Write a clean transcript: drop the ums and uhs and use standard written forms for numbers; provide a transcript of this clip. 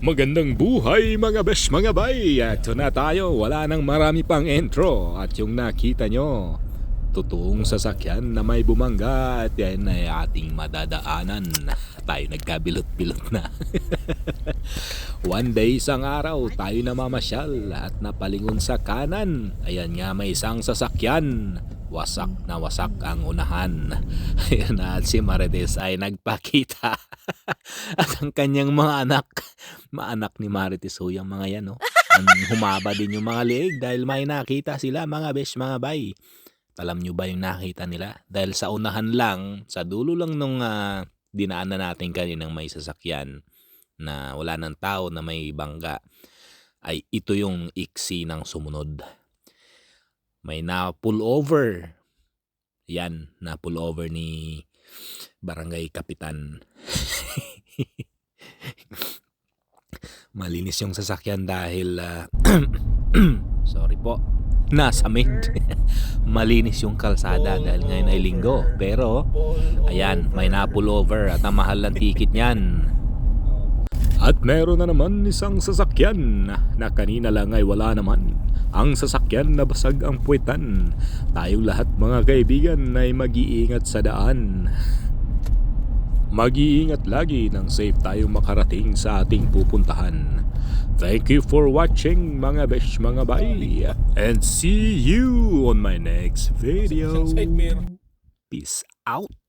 Magandang buhay mga besh mga bay. Ito na tayo, wala nang marami pang intro. At yung nakita nyo, totoong sasakyan na may bumangga. At yan ay ating madadaanan. Tayo nagkabilot-bilot na. One day isang araw tayo namamasyal at napalingon sa kanan. Ayan nga, may isang sasakyan. Wasak na wasak ang unahan. Ayan na, at si Marites ay nagpakita. At ang kanyang mga anak ni Marites ho yung mga yan, no? Humaba din yung mga leeg dahil may nakita sila, mga besh, mga bay. Alam nyo ba yung nakita nila? Dahil sa unahan lang, sa dulo lang nung dinaanan natin kaninang may sasakyan na wala ng tao na may bangga, ay ito yung iksi ng sumunod. May na-pull over. Yan, na-pull over ni Barangay Kapitan. Malinis yung sasakyan dahil sorry po, nasa mid. Malinis yung kalsada dahil ngayon ay linggo. Pero ayan, may na-pull over at ang mahal ng ticket niyan. At meron na naman isang sasakyan na kanina lang ay wala naman. Ang sasakyan na basag ang puwetan. Tayong lahat mga kaibigan ay mag-iingat sa daan. Mag-iingat lagi nang safe tayong makarating sa ating pupuntahan. Thank you for watching mga besh mga bay. And see you on my next video. Peace out.